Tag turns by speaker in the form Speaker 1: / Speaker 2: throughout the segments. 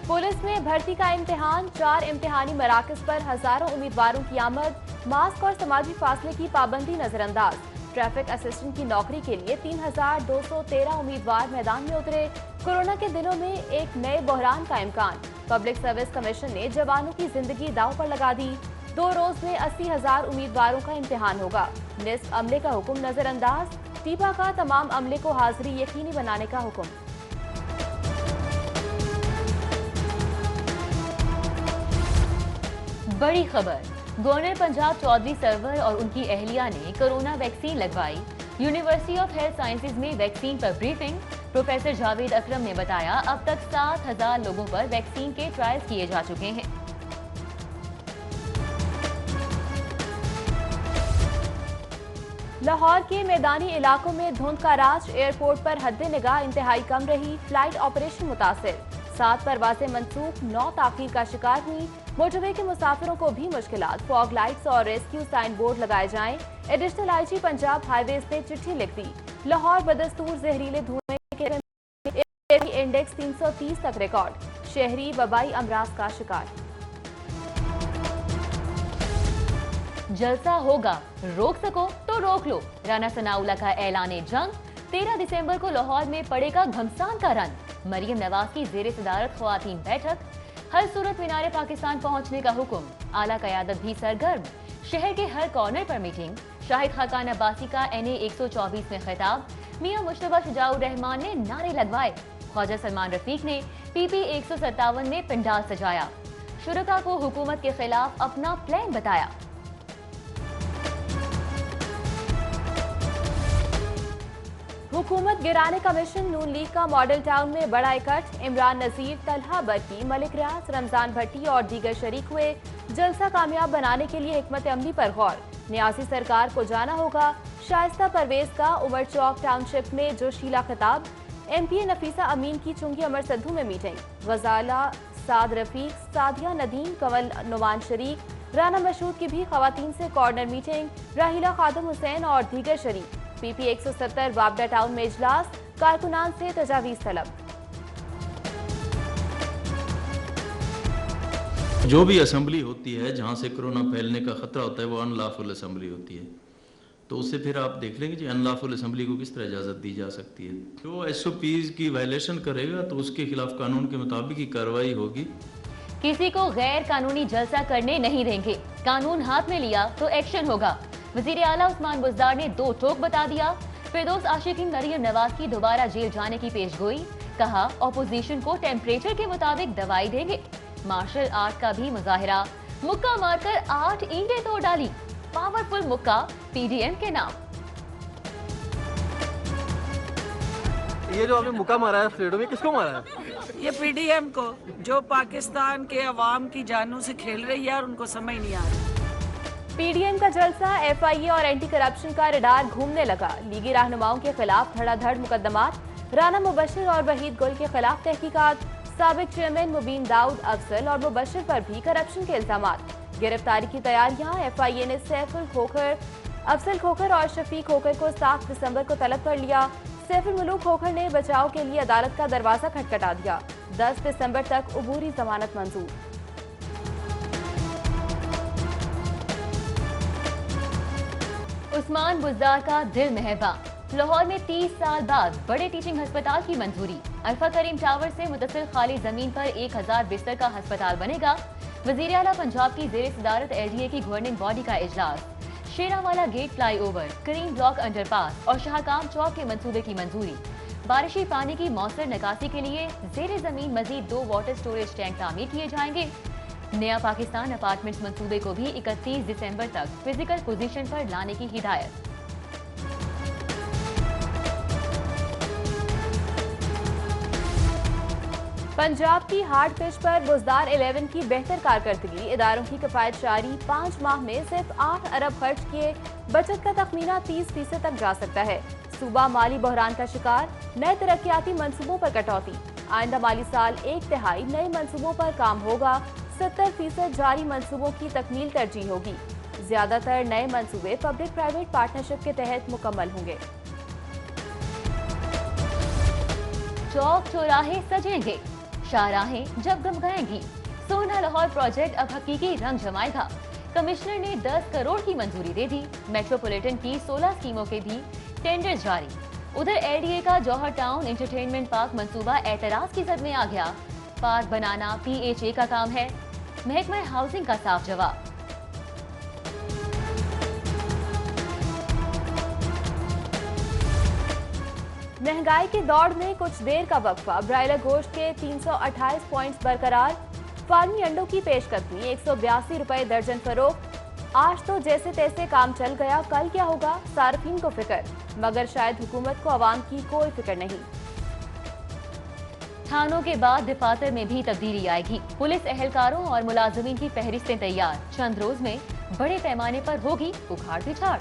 Speaker 1: Police में भर्ती का इम्तिहान, 4 इम्तिहानी मराकज पर हजारों उम्मीदवारों की आमद। मास्क और समाजी फासले की पाबंदी नजरअंदाज। ट्रैफिक असिस्टेंट की नौकरी के लिए 3213 उम्मीदवार मैदान में उतरे। कोरोना के दिनों में एक नए बहरान का इम्कान। पब्लिक सर्विस कमीशन ने जवानों की जिंदगी दांव पर लगा दी। 2 रोज में 80,000 उम्मीदवारों का इम्तिहान होगा। निस्फ अमले का हुक्म नजरअंदाज। टीपा का तमाम अमले को हाजिरी यकीनी बनाने का हुक्म।
Speaker 2: बड़ी खबर, गवर्नर पंजाब चौधरी सरवर और उनकी अहलिया ने कोरोना वैक्सीन लगवाई। यूनिवर्सिटी ऑफ हेल्थ साइंसेज में वैक्सीन पर ब्रीफिंग। प्रोफेसर जावेद अकरम ने बताया अब तक 7,000 लोगों पर वैक्सीन के ट्रायल्स किए जा चुके हैं।
Speaker 1: लाहौर के मैदानी इलाकों में धुंध का राज। एयरपोर्ट पर हद्दे निगाह इंतहाई कम रही। फ्लाइट ऑपरेशन मुतासिर। 7 परवाजें मनसूख, 9 ताखीर का शिकार हुई। मोटरवे के मुसाफिरों को भी मुश्किलात। फॉग लाइट्स और रेस्क्यू साइन बोर्ड लगाए जाएं। एडिशनल आईजी पंजाब हाईवेज ने चिट्ठी लिख दी। लाहौर बदस्तूर जहरीले धुएं के इंडेक्स 330 तक रिकॉर्ड। शहरी वबाई अमराज का शिकार।
Speaker 2: जलसा होगा, रोक सको तो रोक लो। राना सनाउल्लाह का ऐलान जंग। 13 दिसंबर को लाहौर में पड़ेगा घमसान का रन। मरियम नवाज की जेर सदारत ख्वातीन बैठक। हर सूरत मीनारे पाकिस्तान पहुंचने का हुक्म। आला क़यादत भी सरगर्म। शहर के हर कॉर्नर पर मीटिंग। शाहिद खाकान अब्बासी का NA 124 में खिताब। मियां मुश्तबा शुजाउर रहमान ने नारे लगवाए। ख्वाजा सलमान रफीक ने PP 157 में पंडाल सजाया। शुरका को हुकूमत के खिलाफ अपना प्लान बताया।
Speaker 1: हुकूमत गिराने का मिशन। नून लीग का मॉडल टाउन में बड़ा इकट्ठ। इमरान नजीर, तलहा बरकी, मलिक रियाज, रमजान भट्टी और दीगर शरीक हुए। जलसा कामयाब बनाने के लिए हिकमत अमली पर गौर। न्यासी सरकार को जाना होगा। शाइस्ता परवेज का उमर चौक टाउनशिप में जोशीला खिताब। MPA नफीसा अमीन की चुंगी अमर सद्धू में मीटिंग। गजाला साद रफीक, सादिया नदीम, कमल नुमान शरीक। राना मशहूद की भी खवातीन से कॉर्नर मीटिंग। राहिला खादम हुसैन और दीगर शरीक। PP 170 वाबडा टाउन में इजलास। कारकुनान से तजावीज तलब।
Speaker 3: जो भी असेंबली होती है जहां से कोरोना फैलने का खतरा होता है वो अनलॉफुल असेंबली होती है, तो उससे फिर आप देख लेंगे जी अनलॉफुल असेंबली को किस तरह इजाज़त दी जा सकती है। जो SOPs की वायलेशन करेगा तो उसके खिलाफ कानून के मुताबिक ही कार्रवाई होगी।
Speaker 2: किसी को गैर कानूनी जलसा करने नहीं देंगे। कानून हाथ में लिया तो एक्शन होगा। वजीर आला उस्मान बुज़दार ने 2 टोक बता दिया। फिरदौस आशिकीन मरियम नवाज की दोबारा जेल जाने की पेशगोई। कहा ऑपोजिशन को टेम्परेचर के मुताबिक दवाई देंगे। मार्शल आर्ट का भी मुजाहिरा। मुक्का मारकर 8 ईंटें तोड़ डाली। पावरफुल मुक्का PDM के नाम।
Speaker 4: ये जो आपने मुक्का मारा है स्लेडो में, किसको मारा है?
Speaker 5: ये PDM को, जो पाकिस्तान के अवाम की जानों से खेल रही है और उनको समझ नहीं आ रही।
Speaker 1: PDM का जलसा। FIA और एंटी करप्शन का रडार घूमने लगा। लीगी रहनुमाओं के खिलाफ धड़ाधड़ मुकदमात। राना मुबशिर और वहीद गुल के खिलाफ तहकीकात। साबिक चेयरमैन मुबीन दाऊद, अफजल और मुबशिर पर भी करप्शन के इल्जामात। गिरफ्तारी की तैयारियां। FIA ने सैफुल खोखर, अफजल खोखर और शफीक खोखर को 7 दिसंबर को तलब कर लिया। सैफुल मुलूक खोखर ने बचाव के लिए अदालत का दरवाजा खटखटा दिया। 10 दिसंबर तक अबूरी जमानत मंजूर।
Speaker 2: उस्मान बुज़दार का दिल महवा। लाहौर में 30 साल बाद बड़े टीचिंग अस्पताल की मंजूरी। अल्फा करीम टावर से मुतसिल खाली जमीन पर 1000 बिस्तर का अस्पताल बनेगा। वजीर आला पंजाब की जेर सदारत LDA की गवर्निंग बॉडी का इजलास। शेरावाला गेट फ्लाईओवर, करीम ब्लॉक अंडरपास और शाहकाम चौक के मंसूबे की मंजूरी। बारिशी पानी की मौसर निकासी के लिए जेर जमीन मजीद 2 वाटर स्टोरेज टैंक तामीर किए जाएंगे। नया पाकिस्तान अपार्टमेंट्स मंसूबे को भी 31 दिसंबर तक फिजिकल पोजीशन पर लाने की हिदायत।
Speaker 1: पंजाब की हार्ड पिच पर बुज़दार 11 की बेहतर कारकर्दगी। इदारों की किफायत जारी। 5 माह में सिर्फ 8 अरब खर्च किए। बचत का तखमीना 30% तक जा सकता है। सूबा माली बहरान का शिकार। नए तरक्याती मंसूबों पर कटौती। आइंदा माली साल 1/3 नए मंसूबों पर काम होगा। 70% जारी मंसूबों की तकमील तरजीह होगी। ज्यादातर नए मंसूबे पब्लिक प्राइवेट पार्टनरशिप के तहत मुकम्मल होंगे।
Speaker 2: चौक चौराहे सजेंगे। शाहराहें जब गमगाएंगी। सोना लाहौर प्रोजेक्ट अब हकीकी रंग जमाएगा। कमिश्नर ने 10 करोड़ की मंजूरी दे दी। मेट्रोपॉलिटन की 16 स्कीमों के भी टेंडर जारी। उधर एलडीए का जौहर टाउन एंटरटेनमेंट पार्क मंसूबा एतराज की जद में आ गया। पार्क बनाना पीएचए का काम है, महकमा हाउसिंग का साफ जवाब।
Speaker 1: महंगाई की दौड़ में कुछ देर का वक्फा। ब्रायलर गोश्त के 328 पॉइंट्स बरकरार। फार्मी अंडों की पेशकदमी 182 रुपए दर्जन फरोख्त। आज तो जैसे तैसे काम चल गया, कल क्या होगा सार्फिन को फिक्र, मगर शायद हुकूमत को आवाम की कोई फिक्र नहीं।
Speaker 2: थानों के बाद दफातर में भी तब्दीली आएगी। पुलिस एहलकारों और मुलाजमीन की फहरिस्तें तैयार। चंद रोज में बड़े पैमाने पर होगी उखाड़ पिछाड़।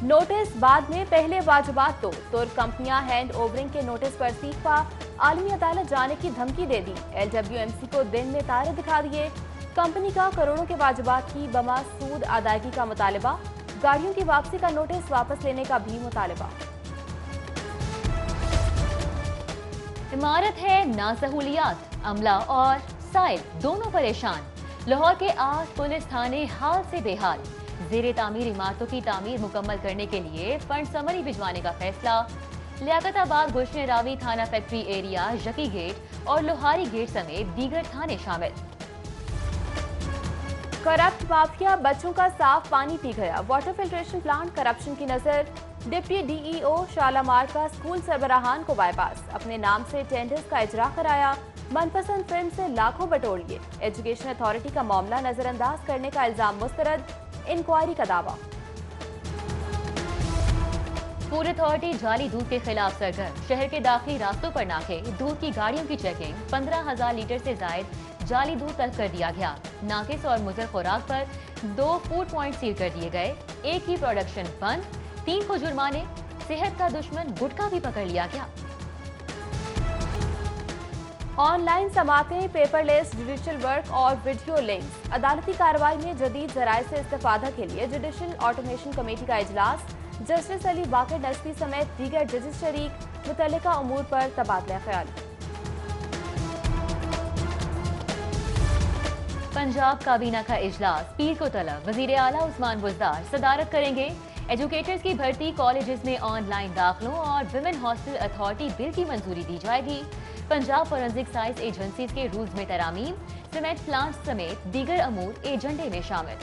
Speaker 1: नोटिस बाद में पहले वाजिबात तो तुर्क कंपनियां हैंड ओवरिंग के नोटिस पर सीखा आलमी अदालत जाने की धमकी दे दी। LWMC को दिन में तारे दिखा दिए। कंपनी का करोड़ों के वाजिबात की बमा सूद अदायगी का मुतालबा। गाड़ियों की वापसी का नोटिस वापस लेने का भी मुतालबा।
Speaker 2: इमारत है ना सहूलियात, अमला और साइल दोनों परेशान। लाहौर के 8 पुलिस थाने हाल से बेहाल। जेरे तामीर इमारतों की तामीर मुकम्मल करने के लिए फंड समरी भिजवाने का फैसला। लियाकताबाद, गुलशन रावी थाना फैक्ट्री एरिया, जकी गेट और लोहारी गेट समेत दीगर थाने शामिल।
Speaker 1: करप्ट माफिया बच्चों का साफ पानी पी गया। वाटर फिल्ट्रेशन प्लांट करप्शन की नजर। डिप्टी डीईओ शालामार का स्कूल सरबराहान को बाईपास। अपने नाम से टेंडर्स का इजरा कराया। मनपसंद फिल्म से लाखों बटोर लिए। एजुकेशन अथॉरिटी का मामला नजरअंदाज करने का इल्जाम मुस्तरद। इंक्वायरी का दावा।
Speaker 2: फूड अथॉरिटी जाली दूध के खिलाफ सरगर्म। शहर के दाखिली रास्तों पर नाके, दूध की गाड़ियों की चेकिंग। 15,000 लीटर से जायद जाली दूध तलब कर दिया गया। नाकिस और मुजर खुराक पर 2 फूड पॉइंट सील कर दिए गए। एक ही प्रोडक्शन बंद, 3 को जुर्माने। सेहत का दुश्मन गुटखा भी पकड़ लिया गया।
Speaker 1: ऑनलाइन समातें, पेपरलेस जुडिशल वर्क और वीडियो लिंक्स। अदालती कार्रवाई में जदीद जराये से इस्तेफादा के लिए जुडिशल ऑटोमेशन कमेटी का इजलास। जस्टिस अली बाकर नजफी समेत दीगर जजेस शरीक। मुतल्लिका उमूर पर तबादला ख्याल।
Speaker 2: पंजाब काबीना का इजलास पीर को तलब। वजीर आला उस्मान बुज़दार सदारत करेंगे। एजुकेटर्स की भर्ती, कॉलेजेस में ऑनलाइन दाखिलों और विमेन हॉस्टल अथॉरिटी बिल की मंजूरी दी जाएगी। पंजाब फोरेंसिक साइंस एजेंसीज के रूल्स में तरामीम। सीमेंट प्लांट समेत दीगर अमूर एजेंडे में शामिल।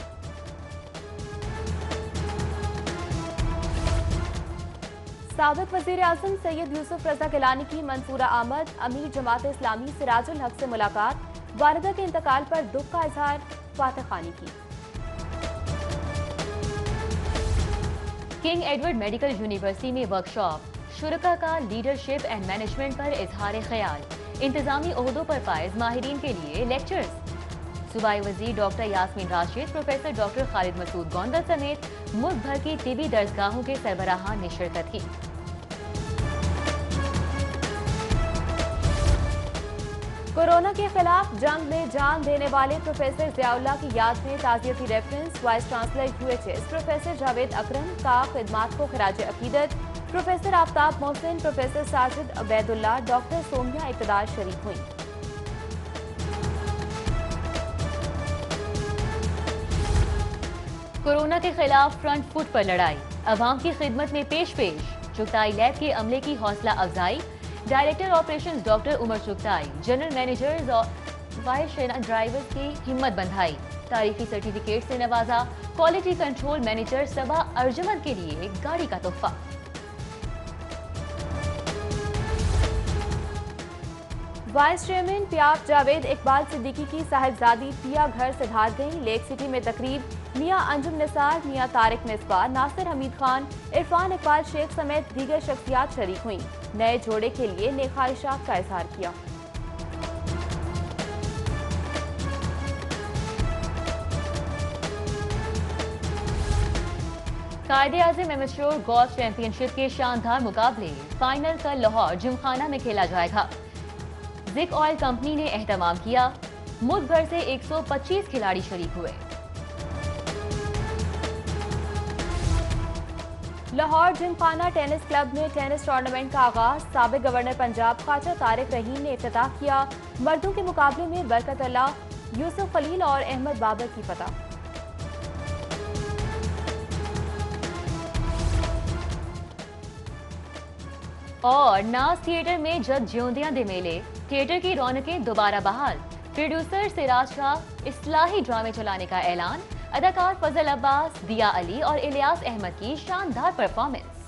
Speaker 1: साबिक वजीर आजम सैयद यूसुफ रजा गिलानी की मंसूरा आमद। अमीर जमात इस्लामी सिराजुल हक से मुलाकात। वालिदा के इंतकाल पर दुख का इजहार। फातह खानी की।
Speaker 2: किंग एडवर्ड मेडिकल यूनिवर्सिटी में वर्कशॉप। शुरका का लीडरशिप एंड मैनेजमेंट पर इजहार ख्याल। इंतजामी ओहदों पर फाइज माहिरीन के लिए लेक्चर्स। सूबाई वजीर doctor Yasmeen Rashid, professor doctor Khalid Masood Gondal समेत मुल्क भर की तिबी दर्जगाहों के सरबराहान ने शिरकत की।
Speaker 1: कोरोना के खिलाफ जंग में जान देने वाले प्रोफेसर जियाउल्लाह की याद में ताज़ियती reference. Vice chancellor UHS professor Javed Akram का खिदमात को खराज अकीदत। Professor Aftab Mohsin, professor Sajid Abaidullah, doctor Somia Iqtidar शरीक हुई।
Speaker 2: कोरोना के खिलाफ फ्रंट फुट पर लड़ाई। अवाम की खिदमत में पेश चुगताई लैब के अमले की हौसला अफजाई। Director operations doctor Umar Chughtai, general managers और वाइस ड्राइवर्स की हिम्मत बंधाई। तारीखी सर्टिफिकेट से नवाजा। Quality control manager Saba Arjuman के लिए गाड़ी का तोहफा।
Speaker 1: वाइस चेयरमैन पियाफ जावेद इकबाल सिद्दीकी की साहिबजादी पिया घर से धार गई। लेक सिटी में तकरीब। मियां अंजुम निसार, मियां तारिक मिसबा, नासिर हमीद खान, इरफान इकबाल शेख समेत दीगर शख्सियात शरीक हुई। नए जोड़े के लिए नेक ख्वाहिशात का इजहार किया।
Speaker 2: कायदे-आज़म एमेच्योर गोल्फ चैंपियनशिप के शानदार मुकाबले। फाइनल कल लाहौर जिमखाना में खेला जाएगा। जिक ऑयल कंपनी ने एहतमाम किया। मुल्क भर से 125 खिलाड़ी शरीक हुए।
Speaker 1: लाहौर जिमखाना टेनिस क्लब में टेनिस टूर्नामेंट का आगाज साबिक गवर्नर पंजाब ख्वाजा तारिक रहीम ने इफ्तिताह किया। मर्दों के मुकाबले में बरकत अल्लाह, यूसुफ खलील और अहमद बाबर की फतह।
Speaker 2: और नाज थिएटर में जब ज्योंदियां दे मेले, थिएटर की रौनकें दोबारा बहाल। प्रोड्यूसर सिराज शाह इस्लाही ड्रामे चलाने का ऐलान। अदाकार फजल अब्बास, दिया अली और इलियास अहमद की शानदार परफॉर्मेंस।